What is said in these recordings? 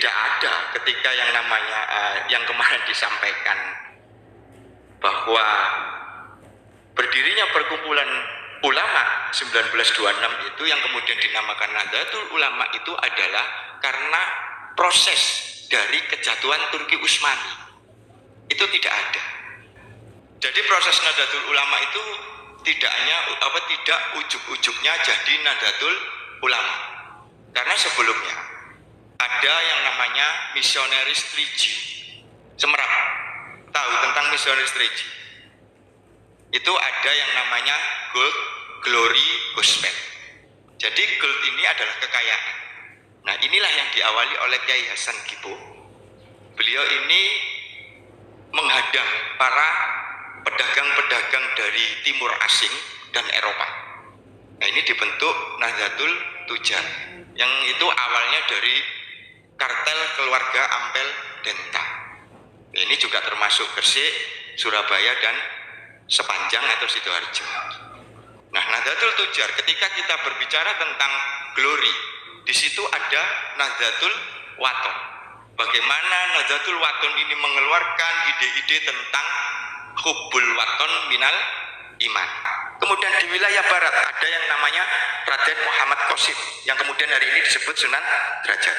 tidak ada ketika yang namanya yang kemarin disampaikan bahwa berdirinya perkumpulan ulama 1926 itu yang kemudian dinamakan Nahdlatul Ulama itu adalah karena proses dari kejatuhan Turki Utsmani. Itu tidak ada. Jadi proses Nahdlatul Ulama itu tidak ujuk-ujuknya jadi Nahdlatul Ulama. Karena sebelumnya ada yang namanya Missionaries Trilogy. Semerap tahu tentang Missionaries Trilogy? Itu ada yang namanya Gold, Glory, Gospel. Jadi gold ini adalah kekayaan. Nah, inilah yang diawali oleh Kiai Hasan Gippo. Beliau ini menghadang para pedagang-pedagang dari timur asing dan Eropa. Nah, ini dibentuk Nahdlatul Tujar yang itu awalnya dari kartel keluarga Ampel Denta. Ini juga termasuk Gresik, Surabaya dan Sepanjang atau Sidoarjo. Nah, Nahdlatul Tujar ketika kita berbicara tentang glory, di situ ada Nahdlatul Waton. Bagaimana Nahdlatul Waton ini mengeluarkan ide-ide tentang hubbul waton minal iman. Kemudian di wilayah barat ada yang namanya Raden Muhammad Qasim yang kemudian hari ini disebut Sunan Derajat.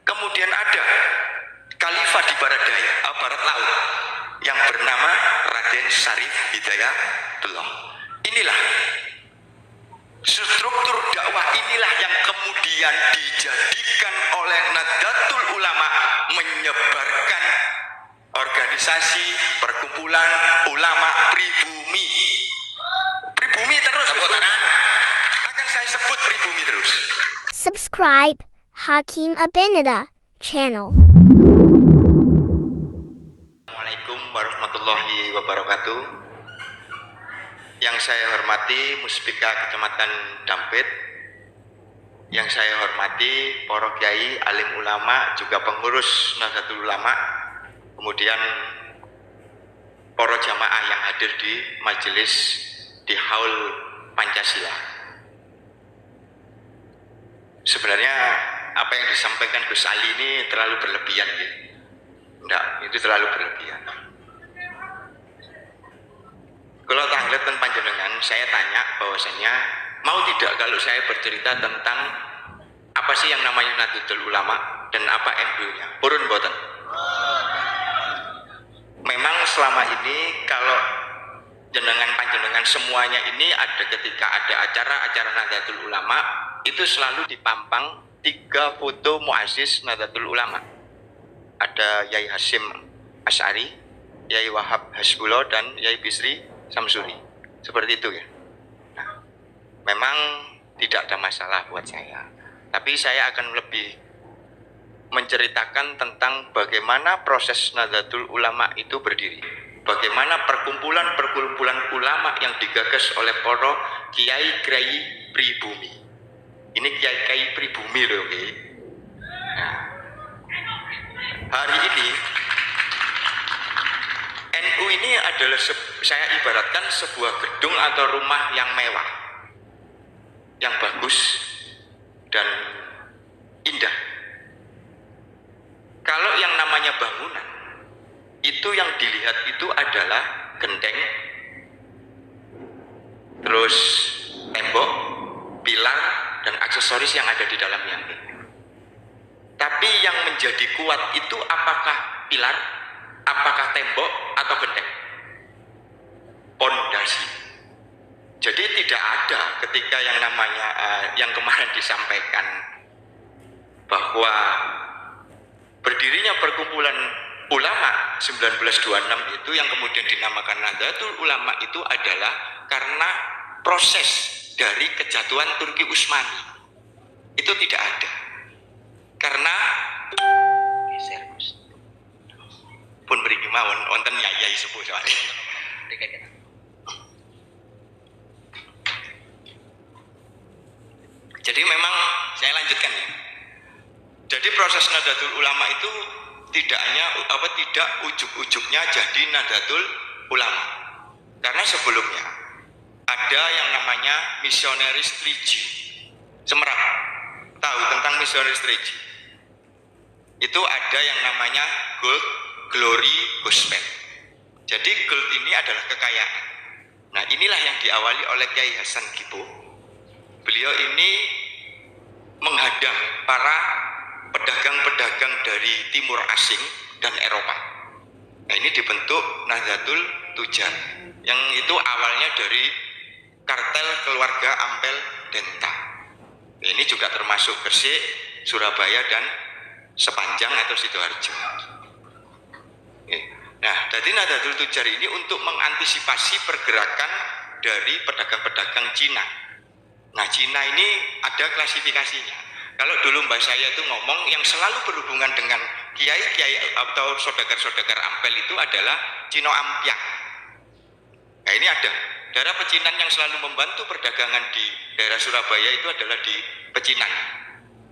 Kemudian ada Khalifah di barat daya, barat laut yang bernama Raden Syarif Hidayatullah. Inilah struktur dakwah inilah yang kemudian dijadikan oleh Nahdlatul Ulama menyebarkan organisasi perkumpulan ulama pribumi. Pribumi terus akan saya sebut pribumi terus. Subscribe Hakim Abinada channel. Assalamualaikum warahmatullahi wabarakatuh. Yang saya hormati Muspika Kecamatan Dampit, yang saya hormati para kiai, alim ulama, juga pengurus Nahdlatul Ulama, kemudian para jamaah yang hadir di majelis di Haul Pancasila. Sebenarnya apa yang disampaikan Gus Ali ini terlalu berlebihan, gitu. Enggak, itu terlalu berlebihan. Kalau tangletan panjenengan, saya tanya bahwasanya mau tidak kalau saya bercerita tentang apa sih yang namanya Nahdlatul Ulama dan apa MBU-nya? Purun boten. Memang selama ini kalau jenengan panjenengan semuanya ini ada ketika ada acara-acara Nahdlatul Ulama itu selalu dipampang 3 foto muassis Nahdlatul Ulama. Ada Yai Hasyim Asy'ari, Yai Wahab Hasbullah dan Yai Bisri Samsuri. Seperti itu ya. Nah, memang tidak ada masalah buat saya. Tapi saya akan lebih menceritakan tentang bagaimana proses Nahdlatul Ulama itu berdiri. Bagaimana perkumpulan-perkumpulan ulama yang digagas oleh para kiai-kiai pribumi. Ini kiai-kiai pribumi loh, okay? Nah, hari ini NU ini adalah saya ibaratkan sebuah gedung atau rumah yang mewah, yang bagus dan indah. Kalau yang namanya bangunan itu yang dilihat itu adalah genteng, terus tembok, pilar dan aksesoris yang ada di dalamnya. Tapi yang menjadi kuat itu apakah pilar, apakah tembok atau genteng? Pondasi. Jadi tidak ada ketika yang namanya yang kemarin disampaikan bahwa berdirinya perkumpulan ulama 1926 itu yang kemudian dinamakan Nahdlatul Ulama itu adalah karena proses dari kejatuhan Turki Utsmani. Itu tidak ada. Karena pun beri mawon wonten yai sepuh soalnya. Jadi memang saya lanjutkan ya. Jadi proses Nahdlatul Ulama itu tidak ujuk-ujuknya jadi Nahdlatul Ulama. Karena sebelumnya ada yang namanya Missionaries Trilogy. Semerap tahu tentang Missionaries Trilogy? itu ada yang namanya gold, glory, gospel. Jadi gold ini adalah kekayaan. Nah, inilah yang diawali oleh Kiai Hasan Kipo. Beliau ini menghadang para pedagang-pedagang dari timur asing dan Eropa. Nah, ini dibentuk Nahdlatul Tujar, yang itu awalnya dari kartel keluarga Ampel Denta. Nah, ini juga termasuk Gresik, Surabaya, dan Sepanjang atau Sidoarjo. Nah, jadi Nahdlatul Tujar ini untuk mengantisipasi pergerakan dari pedagang-pedagang Cina. Nah, Cina ini ada klasifikasinya. Kalau dulu mbak saya itu ngomong yang selalu berhubungan dengan kiai-kiai atau saudagar-saudagar Ampel itu adalah Cino Ampiang. Nah, ini ada daerah Pecinan yang selalu membantu perdagangan di daerah Surabaya itu adalah di Pecinan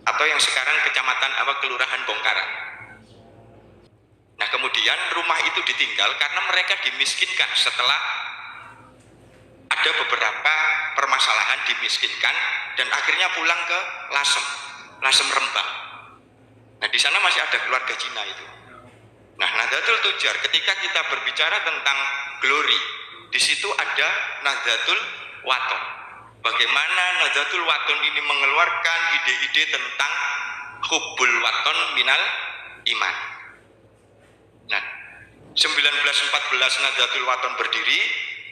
atau yang sekarang kecamatan kelurahan Bongkaran. Nah, kemudian rumah itu ditinggal karena mereka dimiskinkan setelah ada beberapa permasalahan, dimiskinkan dan akhirnya pulang ke Lasem Rembang. Nah, di sana masih ada keluarga Cina itu. Nah, Nahdlatul Tujar ketika kita berbicara tentang glory, di situ ada Nahdlatul Wathon. Bagaimana Nahdlatul Wathon ini mengeluarkan ide-ide tentang hubbul waton minal iman. Nah, 1914 Nahdlatul Wathon berdiri,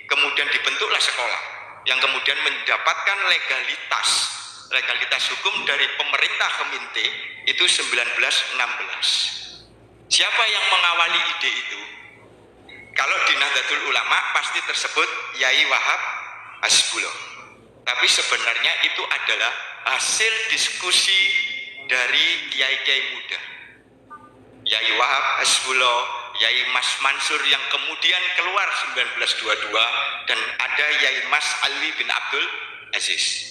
kemudian dibentuklah sekolah yang kemudian mendapatkan legalitas hukum dari pemerintah Keminte itu 1916. Siapa yang mengawali ide itu? Kalau di Nahdlatul Ulama pasti tersebut Yai Wahab Hasbullah. Tapi sebenarnya itu adalah hasil diskusi dari kiai-kiai muda. Yai Wahab Hasbullah, Yai Mas Mansur yang kemudian keluar 1922, dan ada Yai Mas Ali bin Abdul Aziz.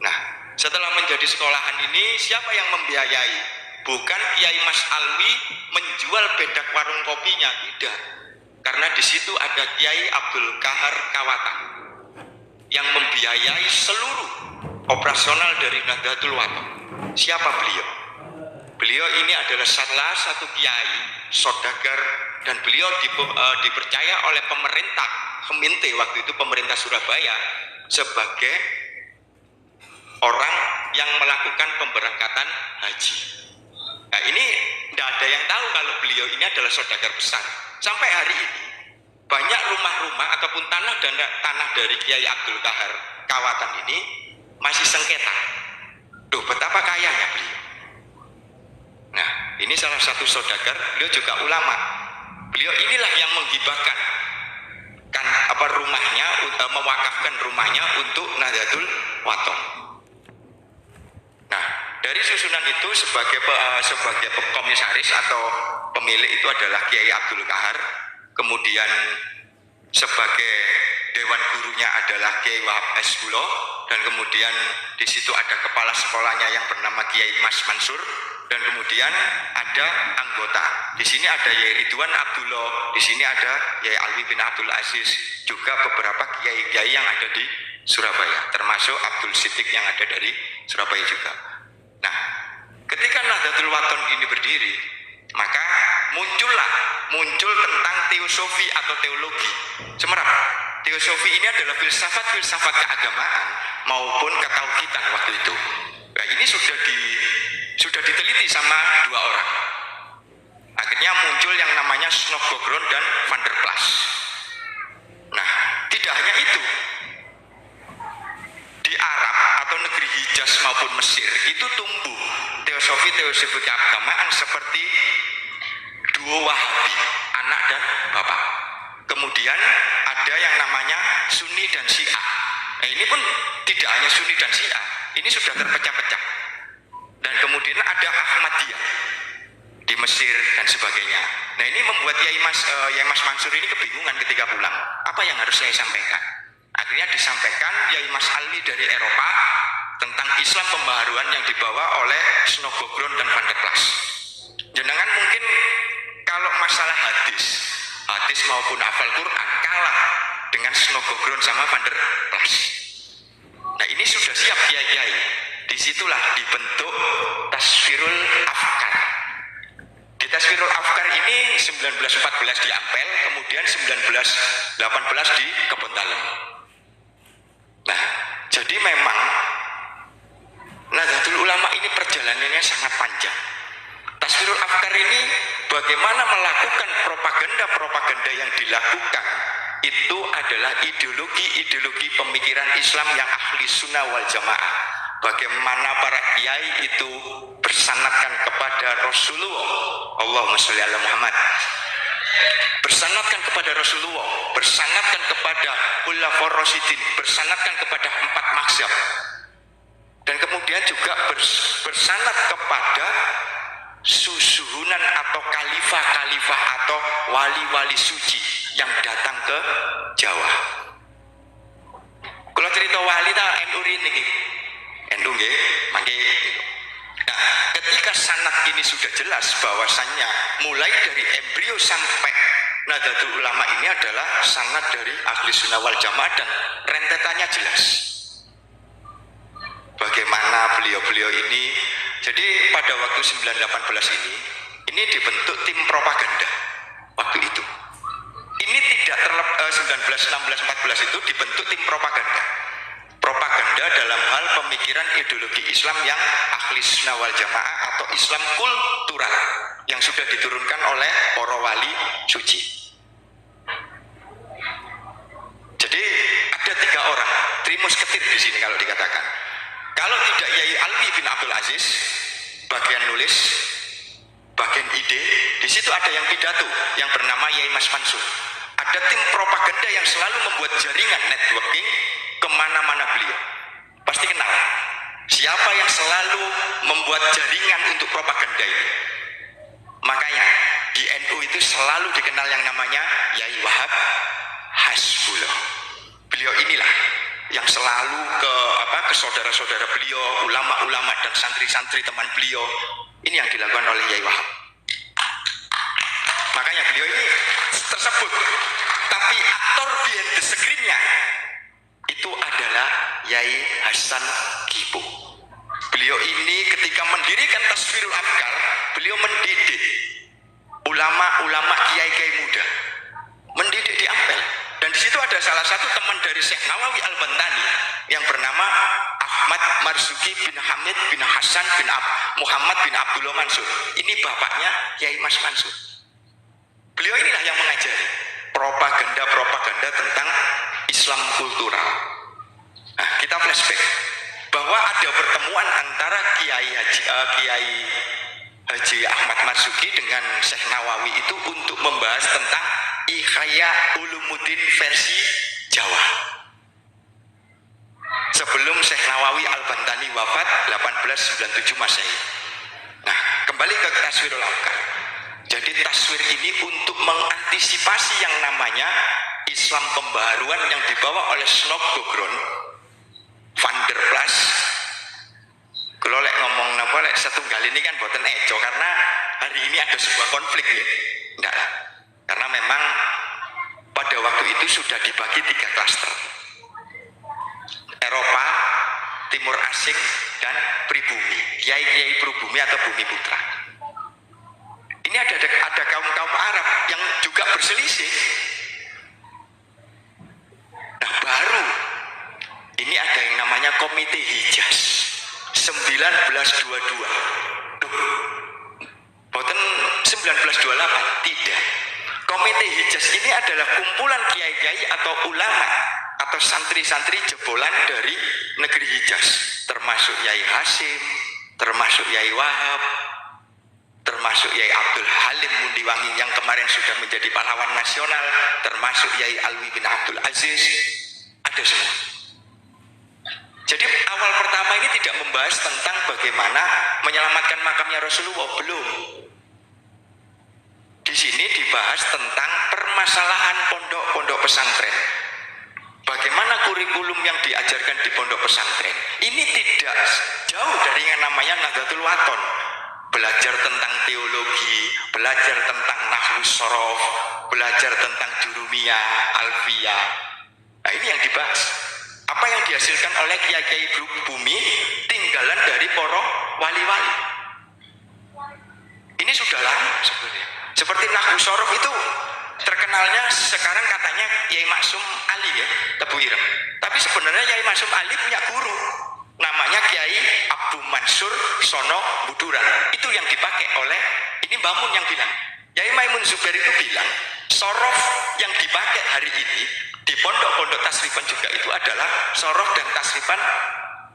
Nah, setelah menjadi sekolahan ini, siapa yang membiayai? Bukan Kiai Mas Alwi menjual bedak warung kopinya, tidak. Karena di situ ada Kiai Abdul Kahar Kawatan yang membiayai seluruh operasional dari Nahdlatul Wathon. Siapa beliau? Beliau ini adalah salah satu kiai, saudagar, dan beliau dipercaya oleh pemerintah Keminte waktu itu, pemerintah Surabaya, sebagai orang yang melakukan pemberangkatan haji. Nah, ini tidak ada yang tahu kalau beliau ini adalah saudagar besar. Sampai hari ini banyak rumah-rumah ataupun tanah dari Kiai Abdul Kahar Kawatan ini masih sengketa. Duh, betapa kayanya beliau. Nah, ini salah satu saudagar, beliau juga ulama. Beliau inilah yang menghibahkan rumahnya, mewakafkan rumahnya untuk Nahdlatul Wathon. Nah, dari susunan itu sebagai komisaris atau pemilik itu adalah Kiai Abdul Kahar. Kemudian sebagai dewan gurunya adalah Kiai Wahab Hasbullah, dan kemudian di situ ada kepala sekolahnya yang bernama Kiai Mas Mansur, dan kemudian ada anggota. Di sini ada Yai Ridwan Abdullah, di sini ada Yai Alwi bin Abdul Aziz, juga beberapa kiai-kiai yang ada di Surabaya, termasuk Abdul Siddiq yang ada dari Surabaya juga. Nah, ketika Nahdlatul Wathon ini berdiri, maka muncul tentang teosofi atau teologi. Semerap, teosofi ini adalah filsafat keagamaan maupun ketauhidan waktu itu. Nah, ini sudah diteliti sama dua orang. Akhirnya muncul yang namanya Snodgrass dan Van der Plas. Nah, tidak hanya itu. Di Arab atau negeri Hijaz maupun Mesir itu tumbuh teosofi keagamaan seperti duo Wahabi, anak dan bapak. Kemudian ada yang namanya Sunni dan Syiah. Nah, ini pun tidak hanya Sunni dan Syiah, ini sudah terpecah-pecah. Dan kemudian ada Ahmadiyah di Mesir dan sebagainya. Nah, ini membuat Yai Mas Mansur ini kebingungan ketika pulang. Apa yang harus saya sampaikan? Akhirnya disampaikan Yai Mas Ali dari Eropa tentang Islam pembaharuan yang dibawa oleh Snodgrass dan Van der Plas. Jenengan mungkin kalau masalah hadis maupun hafal Quran kalah dengan Snodgrass sama Van der Plas. Nah, ini sudah siap kiai-kiai. Disitulah dibentuk Tasfirul Afkar. 1914 di Ampel, kemudian 1918 di Kebontalem. Nah, jadi memang Nahdlatul Ulama ini perjalanannya sangat panjang. Taswirul Afkar ini bagaimana melakukan propaganda-propaganda yang dilakukan itu adalah ideologi-ideologi pemikiran Islam yang ahli sunnah wal jamaah. Bagaimana para kiai itu bersanadkan kepada Rasulullah, Allahumma sholli ala Muhammad, bersanadkan kepada Rasulullah, bersanadkan kepada Khulafaur Rasyidin, bersanadkan kepada 4 mazhab, dan kemudian juga bersanad kepada susuhunan atau khalifah-khalifah atau wali-wali suci yang datang ke Jawa. Kalau cerita wali ta NU ini, NU nggih, mangke. Nah, ketika sanad ini sudah jelas bahwasannya mulai dari embrio sampai Nahdlatul Ulama ini adalah sanad dari ahli sunnah wal jamaah dan rentetannya jelas. Bagaimana beliau-beliau ini, jadi pada waktu 1918 ini dibentuk tim propaganda waktu itu. Ini tidak 1916-14 itu dibentuk tim propaganda. Propaganda dalam hal pemikiran ideologi Islam yang ahli sunnah wal jamaah atau Islam kultural yang sudah diturunkan oleh para wali suci. Jadi ada 3 orang, trimusketir di sini kalau dikatakan. Kalau tidak Yai Alwi bin Abdul Aziz, bagian nulis, bagian ide, di situ ada yang pidato yang bernama Yai Mas Mansur. Ada tim propaganda yang selalu membuat jaringan networking kemana-mana beliau. Pasti kenal. Siapa yang selalu membuat jaringan untuk propaganda ini? Makanya di NU itu selalu dikenal yang namanya Yai Wahab Hasbullah. Beliau inilah yang selalu ke saudara-saudara beliau, ulama-ulama dan santri-santri teman beliau. Ini yang dilakukan oleh Yai Wahab. Makanya beliau ini tersebut. Tapi aktor behind the screen-nya itu adalah Yai Hasan Kipo. Beliau ini ketika mendirikan Taswirul Afkar, beliau mendidik ulama-ulama kiai-kiai muda, mendidik di Ampel. Dan di situ ada salah satu teman dari Syekh Nawawi Al-Bantani yang bernama Ahmad Marzuki bin Hamid bin Hasan bin Muhammad bin Abdullah Mansur. Ini bapaknya Yai Mas Mansur. Beliau inilah yang mengajari propaganda-propaganda tentang Islam kultural. Nah, kita flashback bahwa ada pertemuan antara Kiai Haji Ahmad Marzuki dengan Syekh Nawawi itu untuk membahas tentang Ihya Ulumuddin versi Jawa. Sebelum Syekh Nawawi Al-Bantani wafat 1897 Masehi. Nah, kembali ke Taswirul Afkar. Jadi taswir ini untuk mengantisipasi yang namanya Islam pembaharuan yang dibawa oleh Snok Gogron, Van der Plas. Kalau ngomong napa setunggal ini kan boten eco karena hari ini ada sebuah konflik ya. Enggak lah. Karena memang pada waktu itu sudah dibagi 3 klaster. Eropa, Timur Asing, dan pribumi. Kiai-kiai pribumi atau bumi putra. Ini ada kaum-kaum Arab yang juga berselisih. Nah, baru ini ada yang namanya Komite Hijaz 1922. Boten 1928, tidak. Komite Hijaz ini adalah kumpulan kiai-kiai atau ulama atau santri-santri jebolan dari negeri Hijaz, termasuk Yai Hasim, termasuk Yai Wahab, termasuk Yai Abdul Halim Mundiwangi yang kemarin sudah menjadi pahlawan nasional, termasuk Yai Alwi bin Abdul Aziz, ada semua. Jadi awal pertama ini tidak membahas tentang bagaimana menyelamatkan makamnya Rasulullah, belum. Di sini dibahas tentang permasalahan pondok-pondok pesantren. Bagaimana kurikulum yang diajarkan di pondok pesantren. Ini tidak jauh dari yang namanya Nahdlatul Wathon. Belajar tentang teologi, belajar tentang Nahwus Shorof, belajar tentang Jurumiyah, Alfiyah. Nah, ini yang dibahas. Apa yang dihasilkan oleh kiai-kiai bumi tinggalan dari para wali-wali. Ini sudah lama sebenarnya. Seperti Nahwu Shorof itu terkenalnya sekarang katanya Yai Maksum Ali ya, Tebu Ireng. Tapi sebenarnya Yai Maksum Ali punya guru, namanya Kiai Abdul Mansur Sono Buduran. Itu yang dipakai oleh, ini Mbah Mun yang bilang. Yai Maimun Zubair itu bilang, sorof yang dipakai hari ini di pondok-pondok tasrifan juga itu adalah sorof dan tasrifan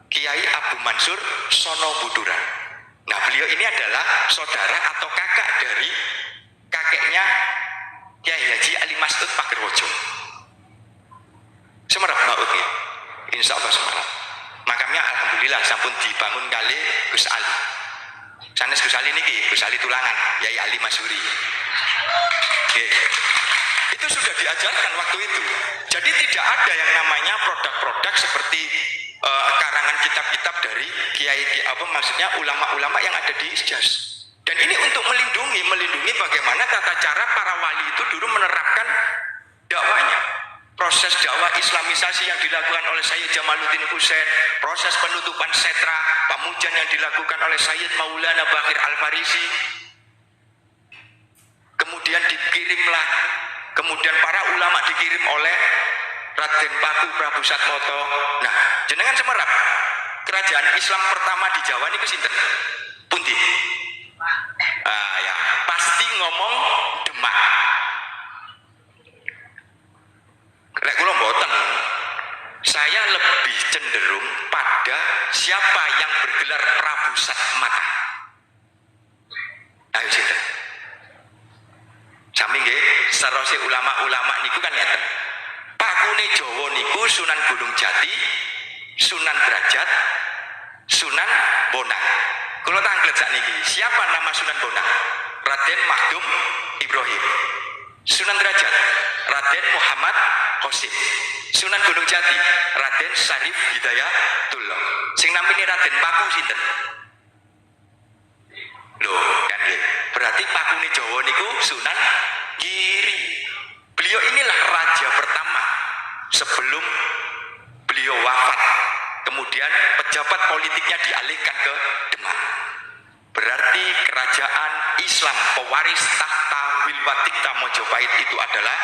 Kiai Abdul Mansur Sono Buduran. Nah, beliau ini adalah saudara atau kakak dari kakeknya Kiai Haji Ali Mas'ud Pagerwojo. Semerap Mbak Uti, insya Allah semerap. Makamnya alhamdulillah sampun dibangun kali Gus Ali. Sanes Gus Ali niki, Gus Ali Tulangan, Yai Ali Masuri. Oke. Itu sudah diajarkan waktu itu. Jadi tidak ada yang namanya produk-produk seperti karangan kitab-kitab dari kiai apa maksudnya ulama-ulama yang ada di Hijaz. Dan ini untuk melindungi bagaimana tata cara para wali itu dulu menerapkan dakwanya. Proses dakwah islamisasi yang dilakukan oleh Sayyid Jamaluddin Husain, proses penutupan setra Pamujan yang dilakukan oleh Sayyid Maulana Bakir Al-Farisi. Kemudian dikirimlah, kemudian para ulama dikirim oleh Raden Paku Prabu Satmoto. Nah, jenengan semerap kerajaan Islam pertama di Jawa niku sinten? Pundi? Ya, pasti ngomong Demak. Lek kula mboten, saya lebih cenderung pada siapa yang bergelar Prabu Satmata. Ayo sinten? Sami nggih, sarose ulama-ulama niku kan ngeten. Pakune Jawa niku Sunan Gunung Jati, Sunan Derajat, Sunan Bonang. Kula tanglet sakniki, siapa nama Sunan Bonang? Raden Mahdum Ibrahim. Sunan Derajat, Raden Muhammad Qasim. Sunan Gunung Jati, Raden Syarif Hidayatullah. Sing namine Raden Paku sinten? Loh, kan nggih. Berarti pakune Jawa niku Sunan Giri. Beliau inilah raja pertama sebelum beliau wafat. Kemudian pejabat politiknya dialihkan ke Demak. Berarti kerajaan Islam pewaris tahta Wilwatikta Mojopahit itu adalah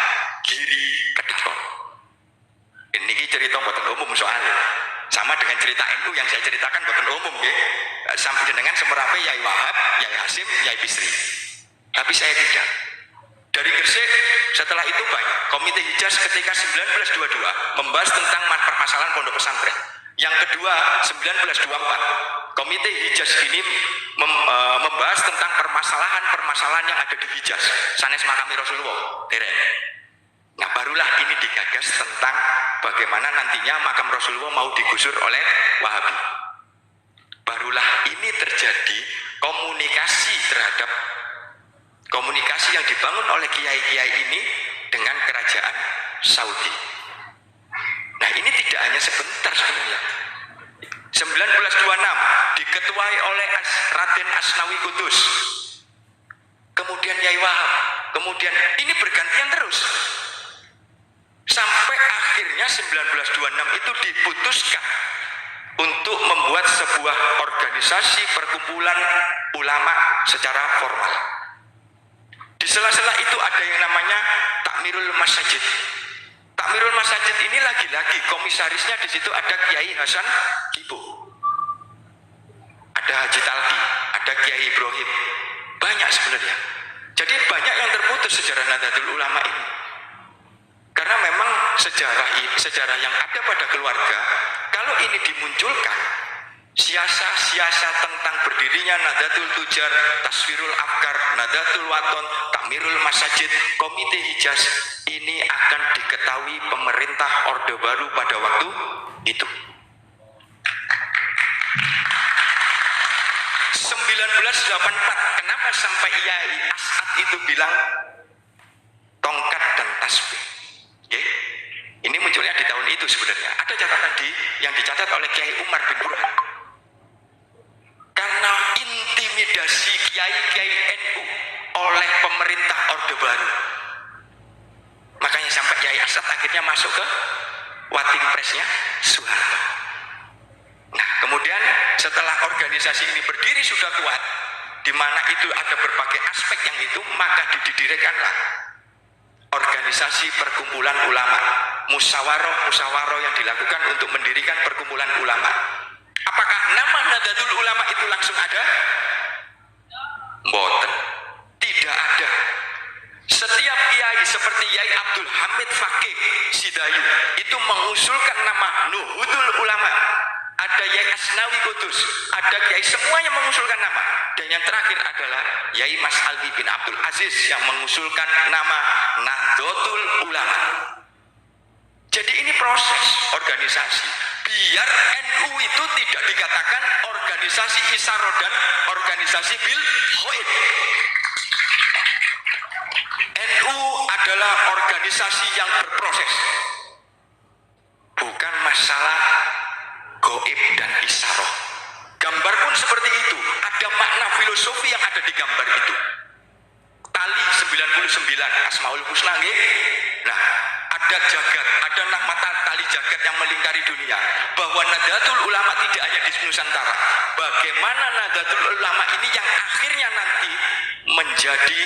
Giri Kedhaton. Ini cerita mboten umum soalnya. Sama dengan cerita NU yang saya ceritakan mboten umum nggih. Sampai dengan semerape Yai Wahab, Yai Hasim, Yai Bisri. Tapi saya tidak. Dari Gresik setelah itu banyak Komite Hijaz ketika 1922 membahas tentang permasalahan pondok pesantren. Yang kedua 1924 Komite Hijaz ini membahas tentang permasalahan yang ada di Hijaz. Sanes makami Rasulullah dereng. Nah, barulah ini digagas tentang bagaimana nantinya makam Rasulullah mau digusur oleh Wahabi. Barulah ini terjadi komunikasi yang dibangun oleh kiai-kiai ini dengan kerajaan Saudi. Nah, ini tidak hanya sebentar sebenarnya. 1926 diketuai oleh Raden Asnawi Kudus. Kemudian Yai Wahab. Kemudian ini bergantian terus. Sampai akhirnya 1926 itu diputuskan untuk membuat sebuah organisasi perkumpulan ulama secara formal. Di sela-sela itu ada yang namanya Takmirul Masajid. Takmirul Masajid ini lagi-lagi komisarisnya di situ ada Kiai Hasan Kibo, ada Haji Talki, ada Kiai Ibrahim. Banyak sebenarnya. Jadi banyak yang terputus sejarah Nahdlatul Ulama ini. Karena memang sejarah yang ada pada keluarga, kalau ini dimunculkan, siasa tentang berdirinya Nahdlatul Tujar, Taswirul Afkar, Nahdlatul Waton, Takmirul Masajid, Komite Hijaz, ini akan diketahui pemerintah Orde Baru pada waktu itu. 1984, kenapa sampai Yai As'ad itu bilang tongkat dan tasbih? Okay. Ini munculnya di tahun itu sebenarnya. Ada catatan yang dicatat oleh Kiai Umar bin Burhan. Karena intimidasi kiai-kiai NU oleh pemerintah Orde Baru, makanya sampai Yai As'ad akhirnya masuk ke Wating Presnya Soeharto. Nah, kemudian setelah organisasi ini berdiri sudah kuat, di mana itu ada berbagai aspek yang itu, maka didirikanlah organisasi perkumpulan ulama, musyawarah yang dilakukan untuk mendirikan perkumpulan ulama. Apakah nama Nahdlatul Ulama itu langsung ada? Mboten, tidak ada. Setiap kiai seperti Yai Abdul Hamid Fakih Sidayu itu mengusulkan nama Nuhudul Ulama. Ada Yai Asnawi Kudus, ada kiai, semuanya mengusulkan nama. Dan yang terakhir adalah Yai Mas Alwi bin Abdul Aziz yang mengusulkan nama Nahdlatul Ulama. Jadi ini proses organisasi. Biar NU itu tidak dikatakan organisasi Isaro dan organisasi Bil Khair. NU adalah organisasi yang berproses, bukan masalah goib dan isaroh. Gambar pun seperti itu, ada makna filosofi yang ada di gambar itu. Tali 99 Asmaul Husna nggih. Nah, ada jagat, ada mata tali jagat yang melingkari dunia. Bahwa Nahdlatul Ulama tidak hanya di Nusantara. Bagaimana Nahdlatul Ulama ini yang akhirnya nanti menjadi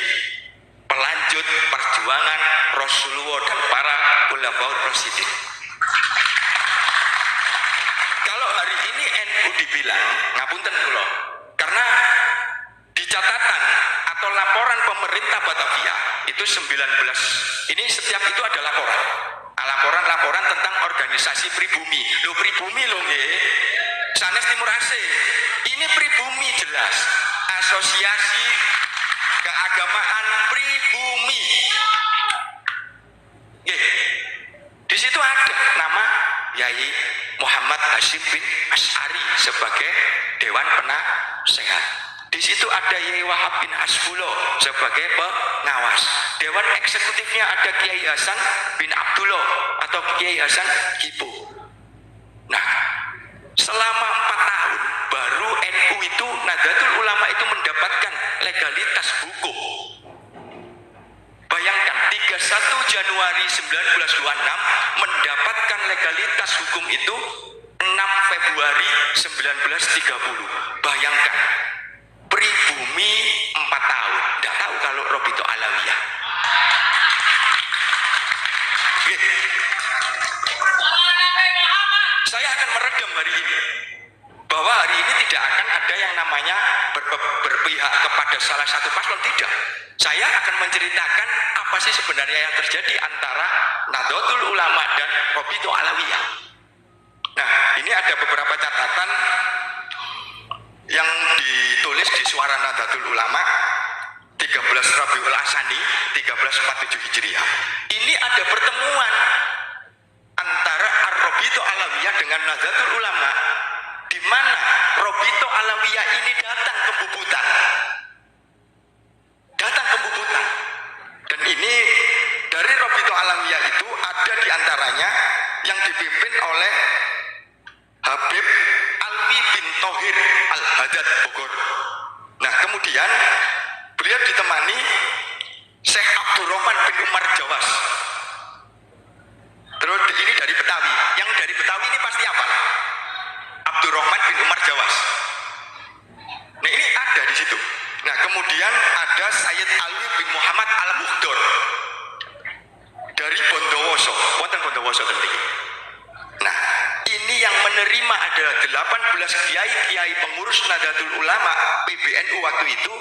pelanjut perjuangan Rasulullah dan para Khulafaur Rasyidin. Kalau hari ini NU dibilang, ngapunten kula, karena di catatan atau laporan pemerintah Batavia itu 19, ini setiap itu ada laporan. Laporan-laporan tentang organisasi pribumi. Loh, pribumi loh nggih. Sanes Timur Aceh. Ini pribumi jelas. Asosiasi Keagamaan Pribumi. Nggih. Di situ ada nama Yai Muhammad Hashim bin Asy'ari sebagai Dewan Penasehat. Di situ ada Yai Wahab bin Hasbullah sebagai pengawas. Dewan eksekutifnya ada Kiai Hasan bin Abdullah atau Kiai Hasan Kipo. Nah, selama 4 tahun baru NU itu, Nahdlatul Ulama itu mendapatkan legalitas hukum. Bayangkan 31 Januari 1926 mendapatkan legalitas hukum itu 6 Februari 1930. Bayangkan, pribumi 4 tahun. Tidak tahu kalau Robito Alawiyah. Saya akan meredam hari ini bahwa hari ini tidak akan ada yang namanya berpihak kepada salah satu paslon, tidak. Saya akan menceritakan apa sih sebenarnya yang terjadi antara Nahdlatul Ulama dan Robito Alawiyah. Nah, ini ada beberapa catatan yang ditulis di Suara Nahdlatul Ulama 13 Rabiul Asani 1347 Hijriah. Ini ada pertemuan antara Ar-Robito Alawiyah dengan Nahdlatul Ulama, di mana Robito Alawiyah ini datang ke Bubutan. Dan ini dari Robito Alawiyah itu ada diantaranya yang dipimpin oleh Habib Alwi bin Thohir Al-Hadad Bogor. Nah, kemudian beliau ditemani Syekh Abdurrahman bin Umar Jawas. Terus ini dari Betawi. Yang dari Betawi ini pasti apa? Abdurrahman bin Umar Jawas. Nah, ini ada di situ. Nah, kemudian ada Sayyid Ali bin Muhammad Al-Muhdor dari Bondowoso. Wonten Bondowoso tentu. Nah, ini yang menerima adalah 18 kiai pengurus Nahdlatul Ulama PBNU waktu itu.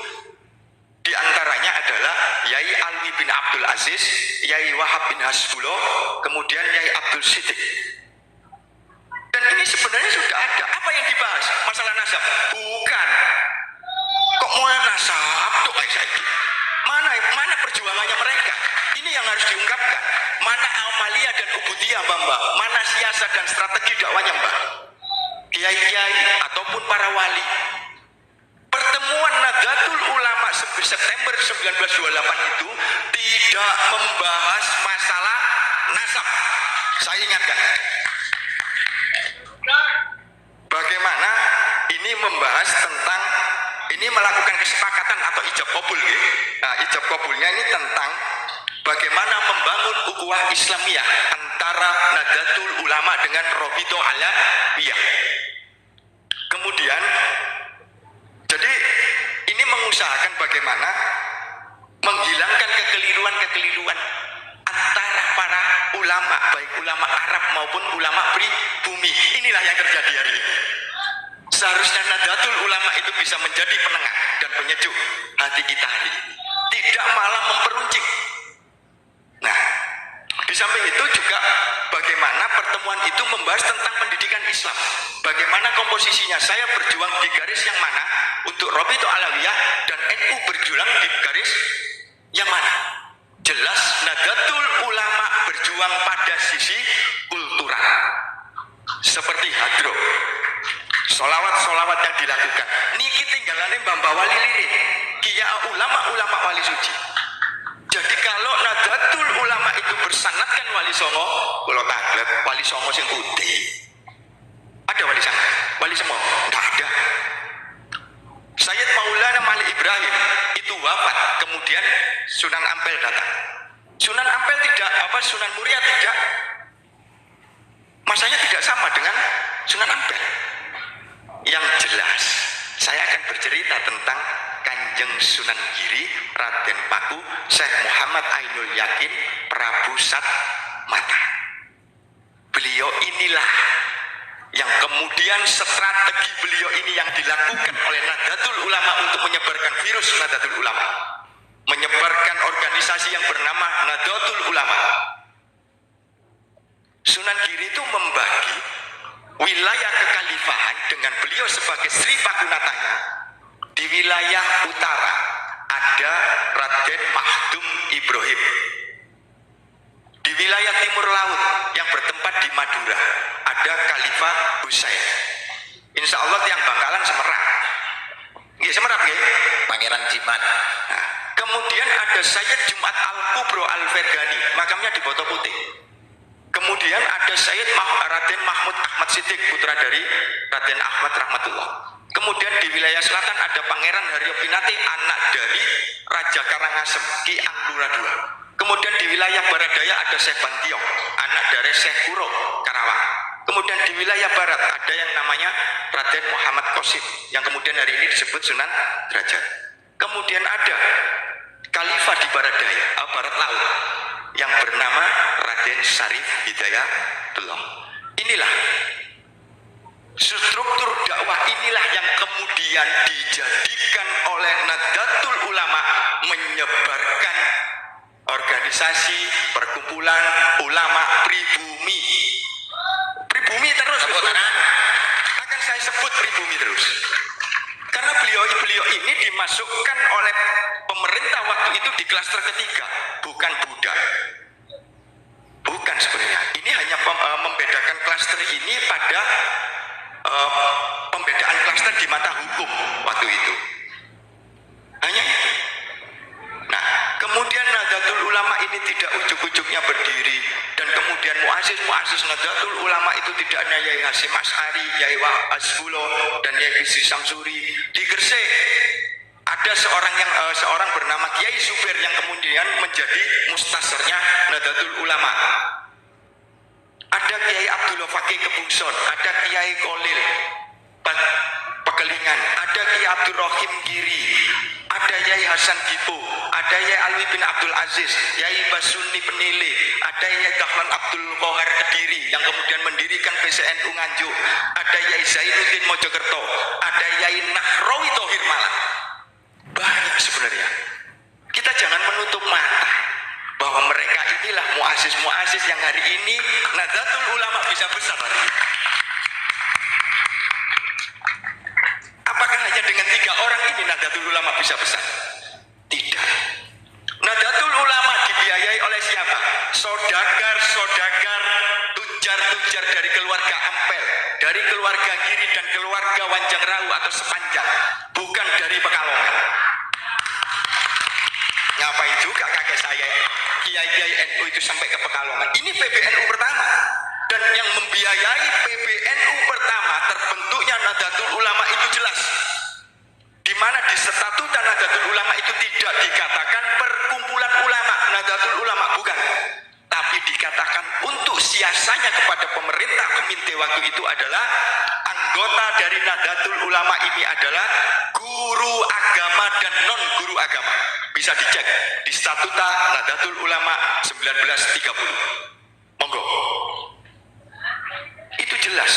Di antaranya adalah Yai Alwi bin Abdul Aziz, Yai Wahab bin Hasbullah, kemudian Yai Abdul Siddiq. Dan ini sebenarnya sudah ada. Apa yang dibahas? Masalah nasab? Bukan. Kok mau nasab? Tuh saya. Mana perjuangannya mereka? Ini yang harus diungkapkan. Mana amaliyah dan ubudiyah, Mbak? Mana siasat dan strategi dakwahnya, Mbak? Kiai-kiai ataupun para wali. Pertemuan Nahdlatul Ulama September 1928 itu tidak membahas masalah nasab. Saya ingatkan. Bagaimana ini membahas tentang, ini melakukan kesepakatan atau ijab kabul. Nah, ijab kabulnya ini tentang bagaimana membangun ukhuwah Islamiyah antara Nahdlatul Ulama dengan Robito Alawiyah. Kemudian, jadi ini mengusahakan bagaimana menghilangkan kekeliruan-kekeliruan antara para ulama, baik ulama Arab maupun ulama pribumi. Inilah yang terjadi hari ini. Seharusnya Nahdlatul Ulama itu bisa menjadi penengah dan penyejuk hati kita hari ini, tidak malah memperuncing. Nah, di samping itu juga bagaimana pertemuan itu membahas tentang pendidikan Islam. Bagaimana komposisinya, saya berjuang di garis yang mana untuk Robito Alawiyah dan NU berjuang di garis yang mana. Jelas Nahdlatul Ulama berjuang pada sisi kultural, seperti hadro, solawat-solawat yang dilakukan. Niki tinggalannya Mbah Wali Lirik, kia ulama-ulama wali suci. Jadi kalau Nahdlatul Ulama itu bersanadkan Wali Songo, kalau taglet Wali Songo sing putih, ada Wali Songo, Wali Songo, tidak ada. Sayyid Maulana Malik Ibrahim itu wafat, kemudian Sunan Ampel datang. Sunan Ampel tidak, Sunan Muria tidak, masanya tidak sama dengan Sunan Ampel. Yang jelas, saya akan bercerita tentang Kanjeng Sunan Giri Raden Paku Syekh Muhammad Ainul Yakin Prabu Sat Mata. Beliau inilah yang kemudian strategi beliau ini yang dilakukan oleh Nahdlatul Ulama untuk menyebarkan virus Nahdlatul Ulama, menyebarkan organisasi yang bernama Nahdlatul Ulama. Sunan Giri itu membagi wilayah kekhalifahan dengan beliau sebagai Sri Pakunatanya. Di wilayah utara ada Raden Mahdum Ibrahim. Di wilayah timur laut yang bertempat di Madura ada Khalifah Husain. Insya Allah tiang Bangkalan Semerak. Iya Semerak ya. Pangeran Jimat. Nah, kemudian ada Sayyid Jumat Al-Kubro Al-Fergani, makamnya di Boto Putih. Kemudian ada Sayyid Raden Mahmud Ahmad Siddiq, putra dari Raden Ahmad Rahmatullah. Kemudian di wilayah selatan ada Pangeran Haryo Pinate, anak dari Raja Karangasem, Ki Anglura II. Kemudian di wilayah barat daya ada Syekh Bantiong, anak dari Syekh Kuro, Karawang. Kemudian di wilayah barat ada yang namanya Raden Muhammad Qasim, yang kemudian hari ini disebut Sunan Derajat. Kemudian ada Khalifah di barat daya, barat laut, yang bernama Raden Syarif Hidayatullah. Inilah struktur dakwah, inilah yang kemudian dijadikan oleh Nahdlatul Ulama menyebarkan organisasi perkumpulan ulama pribumi. Pribumi terus akan saya sebut pribumi terus, karena beliau ini dimasukkan oleh pemerintah waktu itu di klaster ketiga, bukan Buddha, bukan sebenarnya. Ini hanya membedakan klaster ini pada pembedaan klaster di mata hukum waktu itu, hanya itu. Nah, kemudian Nahdlatul Ulama ini tidak ujuk-ujuknya berdiri, dan kemudian muasis Nahdlatul Ulama itu tidak hanya Yai Hasyim Asy'ari, Yai Asbulo, dan Yai Bisri Samsuri. Di Gresik ada seorang bernama Kiai Zubair yang kemudian menjadi mustasarnya Nahdlatul Ulama. Ada Kiai Abdullah Fakih Kebungson, ada Kiai Kolil Pegelingan, ada Kiai Abdul Rahim Giri, ada Yai Hasan Dipo, ada Yai Alwi bin Abdul Aziz, Yai Basunni Penile, ada Yai Dahlan Abdul Qahar Kediri yang kemudian mendirikan PCNU Nganjuk, ada Yai Zainuddin Mojokerto, ada Yai Nahrawi Thohir Malang. Banyak sebenarnya. Kita jangan menutup mata bahwa mereka inilah muasis yang hari ini Nahdlatul Ulama bisa besar hari ini. Apakah hanya dengan 3 orang ini Nahdlatul Ulama bisa besar? Tidak. Nahdlatul Ulama dibiayai oleh siapa? Saudagar, tujar dari keluarga Ampel, dari keluarga Giri dan keluarga Wanjangrawu atau Sepanjang, bukan dari Pekalongan. Ngapain juga kakek saya Kiai NU itu sampai ke Pekalongan? Ini PBNU pertama, dan yang membiayai PBNU pertama terbentuknya Nahdlatul Ulama itu jelas, di mana di statuta Nahdlatul Ulama itu tidak dikatakan perkumpulan ulama Nahdlatul Ulama, bukan, tapi dikatakan untuk siasanya kepada pemerintah Peminte waktu itu adalah anggota dari Nahdlatul Ulama ini adalah guru guru agama dan non guru agama. Bisa dicek di Statuta Nahdlatul Ulama 1930. Monggo. Itu jelas,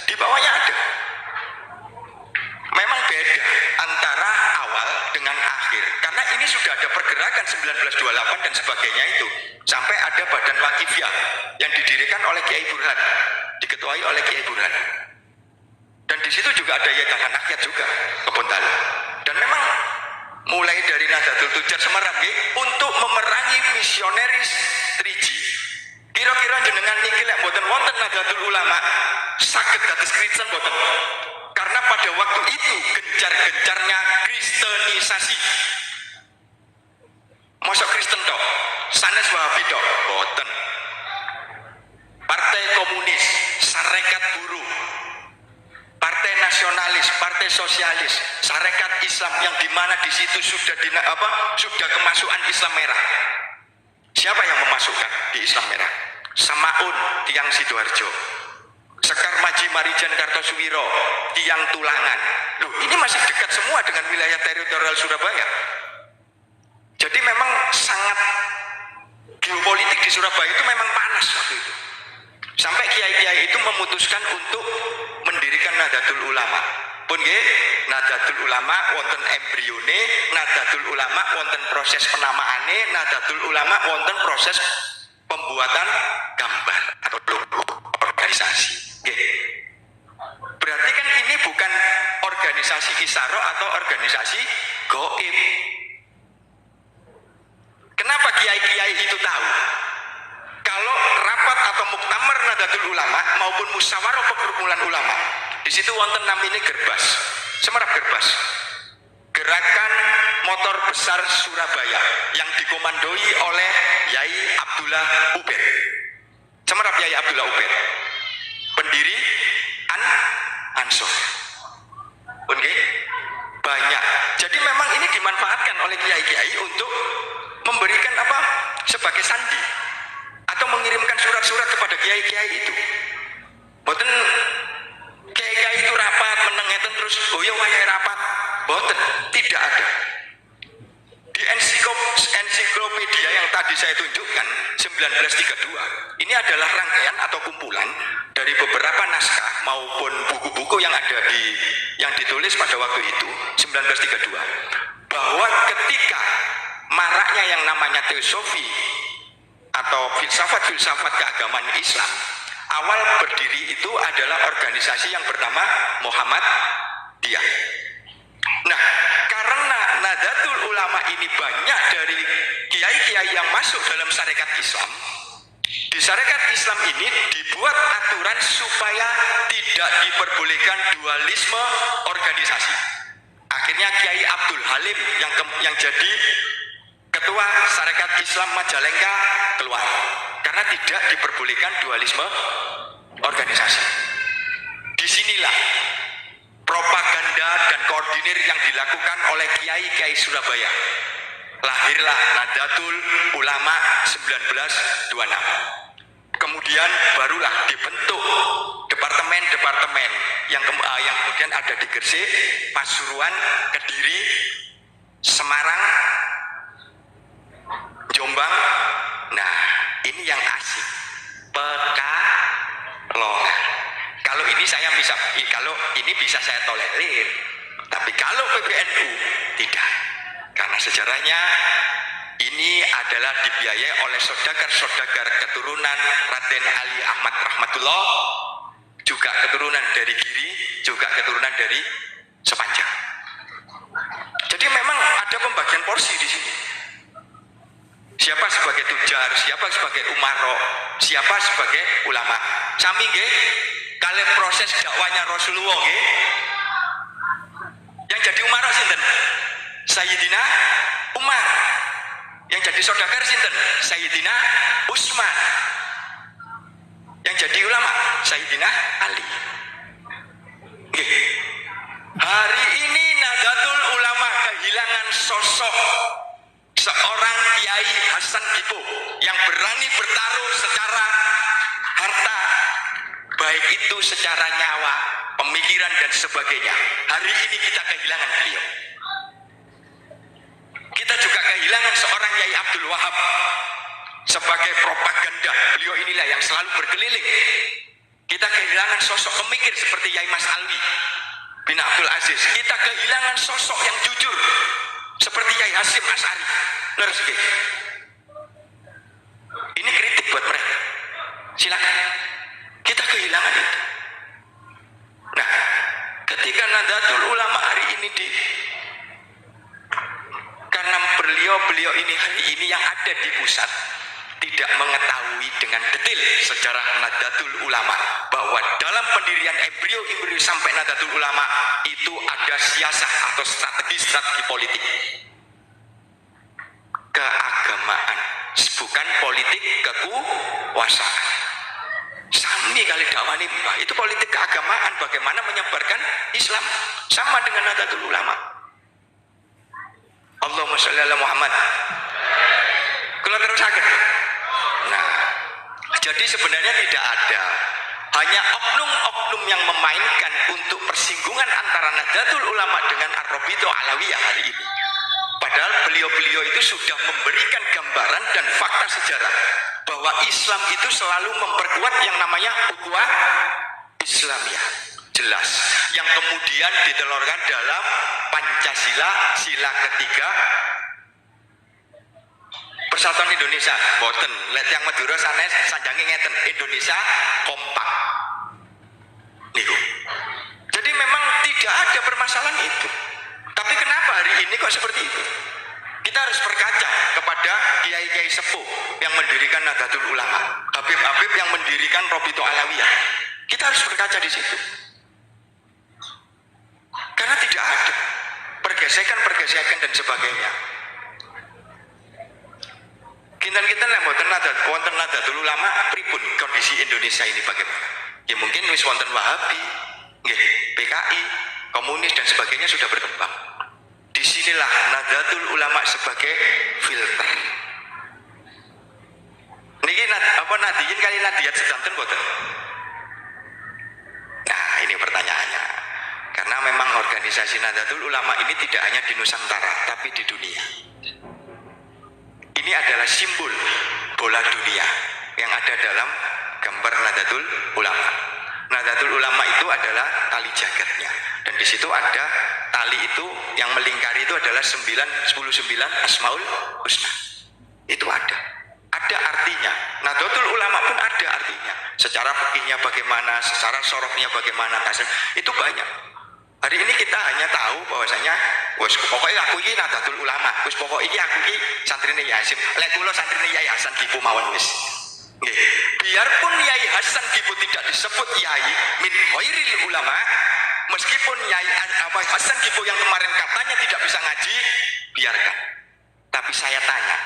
di bawahnya ada. Memang beda antara awal dengan akhir, karena ini sudah ada pergerakan 1928 dan sebagainya itu, sampai ada Badan Wakifiyah yang didirikan oleh Kiai Burhan, diketuai oleh Kiai Burhan, dan di situ juga ada Yayasan Rakyat juga Kebon Tala. Dan memang mulai dari Nahdlatul Tujar Semarang untuk memerangi misioneris 3G. Kira-kira jenengan niki lek mboten wonten Nahdlatul Ulama saged dados Kristen mboten. Karena pada waktu itu gencar-gencarnya kristenisasi. Mosok Kristen tok, sanes Wahabi tok, mboten. Partai Komunis, Sarekat Buruh, Partai Nasionalis, Partai Sosialis, Sarekat Islam yang dimana di situ sudah sudah kemasukan Islam merah. Siapa yang memasukkan di Islam merah? Samaun, Tiang Sidoarjo, Sekar Maji Marijan Kartosuwiro, Tiang Tulangan. Loh, ini masih dekat semua dengan wilayah teritorial Surabaya. Jadi memang sangat geopolitik di Surabaya itu memang panas waktu itu. Sampai kiai-kiai itu memutuskan untuk mendirikan Nahdlatul Ulama. Pun nggih, Nahdlatul Ulama wonten embrione, Nahdlatul Ulama wonten proses penamaane, Nahdlatul Ulama wonten proses pembuatan gambar atau logo organisasi. Nggih. Berarti kan ini bukan organisasi Isaro atau organisasi Goib. Kenapa kiai-kiai itu tahu? Kalau rapat atau muktamar Nahdlatul Ulama maupun musyawarah perkumpulan ulama, di situ wonten namine Gerbas, Semerap Gerbas, Gerakan Motor Besar Surabaya yang dikomandoi oleh Yai Abdullah Ubaid. Semerap Yai Abdullah Ubaid, pendiri Ansor. Oke, banyak. Jadi memang ini dimanfaatkan oleh kiai-kiai untuk memberikan sebagai sandi atau mengirimkan surat-surat kepada kiai-kiai itu. Boten kiai-kiai itu rapat menengeten terus ya wayahe rapat. Boten, tidak ada. Di ensiklopedia yang tadi saya tunjukkan 1932, ini adalah rangkaian atau kumpulan dari beberapa naskah maupun buku-buku yang ada yang ditulis pada waktu itu 1932, bahwa ketika maraknya yang namanya teosofi atau filsafat keagamaan Islam, awal berdiri itu adalah organisasi yang bernama Muhammadiyah. Nah, karena Nahdlatul Ulama ini banyak dari kiai-kiai yang masuk dalam syarikat Islam, di syarikat Islam ini dibuat aturan supaya tidak diperbolehkan dualisme organisasi. Akhirnya Kiai Abdul Halim yang jadi Ketua Syarikat Islam Majalengka keluar karena tidak diperbolehkan dualisme organisasi. Disinilah propaganda dan koordinir yang dilakukan oleh kiai-kiai Surabaya. Lahirlah Nahdlatul Ulama 1926. Kemudian barulah dibentuk departemen-departemen yang kemudian ada di Gresik, Pasuruan, Kediri, Semarang, Jombang. Nah, ini yang asik. Pekalongan. Kalau ini kalau ini bisa saya tolerir. Tapi kalau PBNU tidak. Karena sejarahnya ini adalah dibiayai oleh saudagar-saudagar keturunan Raden Ali Ahmad Rahmatullah, juga keturunan dari Giri, juga keturunan dari Sepanjang. Jadi memang ada pembagian porsi di sini. Siapa sebagai tujar, siapa sebagai umaro, siapa sebagai ulama. Sami nggih, kali proses dakwanya Rasulullah nggih. Yang jadi umaro sinten? Sayyidina Umar. Yang jadi saudagar sinten? Sayyidina Utsman. Yang jadi ulama Sayyidina Ali. Nggih. Hari ini Nahdlatul Ulama kehilangan sosok seorang Kiai Hasan Dipo yang berani bertaruh secara harta, baik itu secara nyawa, pemikiran dan sebagainya. Hari ini kita kehilangan beliau. kehilangan seorang Yai Abdul Wahab sebagai propaganda. Beliau inilah yang selalu berkeliling. Kita kehilangan sosok pemikir seperti Yai Mas Alwi bin Abdul Aziz. Kita kehilangan sosok yang jujur seperti Yai Hasyim Asy'ari. Leres nggih. Ini kritik buat mereka. Silakan. Kita kehilangan itu. Nah, ketika Nahdlatul Ulama hari ini karena beliau ini hari ini yang ada di pusat tidak mengetahui dengan detail sejarah Nahdlatul Ulama, bahwa dalam pendirian embrio sampai Nahdlatul Ulama itu ada siasat atau strategi politik keagamaan, bukan politik kekuasaan. Sami kali dakwani itu politik keagamaan, bagaimana menyebarkan Islam, sama dengan Nahdlatul Ulama. Allahumma sholli ala Muhammad. Kalau terus sakit. Nah, jadi sebenarnya tidak ada, hanya oknum-oknum yang memainkan untuk persinggungan antara Nahdlatul Ulama dengan Ar-Rabithah Alawiyah hari ini. Padahal beliau-beliau itu sudah memberikan gambaran dan fakta sejarah bahwa Islam itu selalu memperkuat yang namanya ukhuwah Islamiyah, jelas, yang kemudian ditelurkan dalam Pancasila, sila ketiga Persatuan Indonesia. Boten, lihat yang Madura sanes sanjange ngeten, Indonesia kompak. Niku. Jadi memang tidak ada permasalahan itu. Tapi kenapa hari ini kok seperti itu? Kita harus berkaca kepada kiai-kiai sepuh yang mendirikan Nahdlatul Ulama, Habib-habib yang mendirikan Rabithah Alawiyah. Kita harus berkaca di situ. Karena tidak ada pergesekan dan sebagainya. Kinten-kinten lah wonten Nahdlatul Ulama pripun kondisi Indonesia ini bagaimana? Ya mungkin wis wonten Wahabi, nggih, PKI, komunis dan sebagainya sudah berkembang. Disinilah Nahdlatul Ulama sebagai filter. Niki Nadiyin kali Nadiyat sedanten boten? Nah, ini pertanyaannya. Karena memang organisasi Nahdlatul Ulama ini tidak hanya di Nusantara, tapi di dunia. Ini adalah simbol bola dunia yang ada dalam gambar Nahdlatul Ulama. Nahdlatul Ulama itu adalah tali jagatnya, dan di situ ada tali itu yang melingkari itu adalah 9 Asmaul Husna. Itu ada artinya. Nahdlatul Ulama pun ada artinya. Secara fikihnya bagaimana, secara sorofnya bagaimana, itu banyak. Hari ini kita hanya tahu bahwasanya wes pokoknya aku ini Nahdlatul Ulama, wes pokoknya ini aku ini santrine Yai Hasyim, lek kula santrine Yai Hasan Dipo mawon wis. Nggih. Biarpun Yai Hasan Dipo tidak disebut Yai min khairil ulama, meskipun Yai Hasan Dipo yang kemarin katanya tidak bisa ngaji, biarkan. Tapi saya tanya,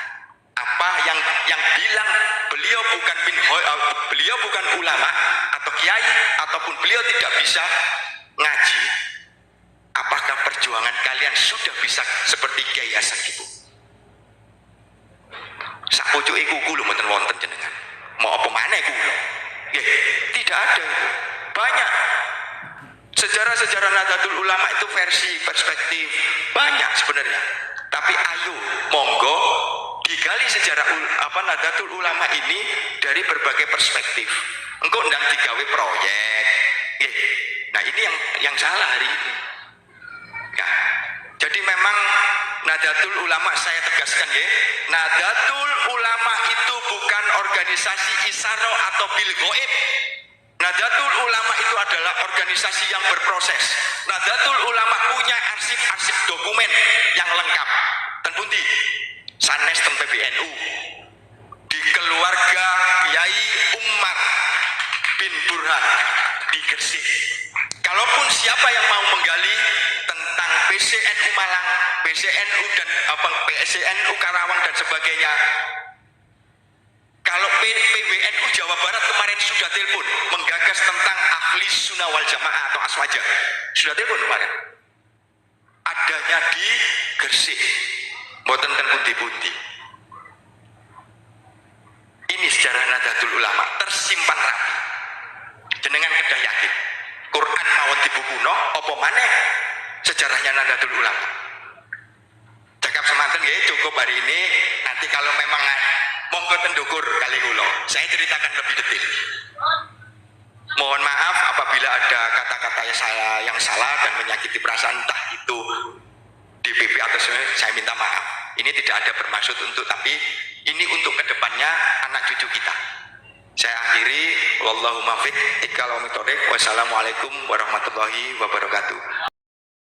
apa yang bilang beliau bukan ulama atau kiai ataupun beliau tidak bisa ngaji? Apakah perjuangan kalian sudah bisa seperti Kiai Hasan Dipo? Sak pucuke kuku lho mboten wonten jenengan. Mau apa maneh kulo? Nggih, tidak ada itu. Banyak sejarah-sejarah Nahdlatul Ulama itu versi perspektif banyak sebenarnya. Tapi ayo monggo digali sejarah Nahdlatul Ulama ini dari berbagai perspektif. Engko ndang digawe proyek. Nggih. Nah, ini yang salah hari ini. Nah, jadi memang Nahdlatul Ulama, saya tegaskan ya, Nahdlatul Ulama itu bukan organisasi isaro atau bil ghaib. Nahdlatul Ulama itu adalah organisasi yang berproses. Nahdlatul Ulama punya arsip-arsip dokumen yang lengkap. Dan pundi sanes teng PBNU di keluarga Kiai Umar bin Burhan di Gresik. Kalaupun siapa yang mau menggali tentang PCNU Malang, PCNU dan PCNU Karawang dan sebagainya, kalau PWNU Jawa Barat kemarin sudah telepon menggagas tentang Ahli Sunnah wal Jamaah atau Aswaja, sudah telepon kemarin. Adanya di Gresik, mboten ten pundi-pundi. Ini sejarah Nahdlatul Ulama tersimpan rapi. Jenengan kedah yakin Quran mawon dibukuno apa maneh sejarahnya Nahdlatul Ulama. Cakap semanten nggih, cukup cukup hari ini. Nanti kalau memang monggo tendukur kali kula, saya ceritakan lebih detail. Mohon maaf apabila ada kata-kata saya yang salah dan menyakiti perasaan, entah itu DPP atau saya minta maaf. Ini tidak ada bermaksud untuk, tapi ini untuk kedepannya anak cucu kita. Saya akhiri, wallahumma fiq, wassalamualaikum warahmatullahi wabarakatuh.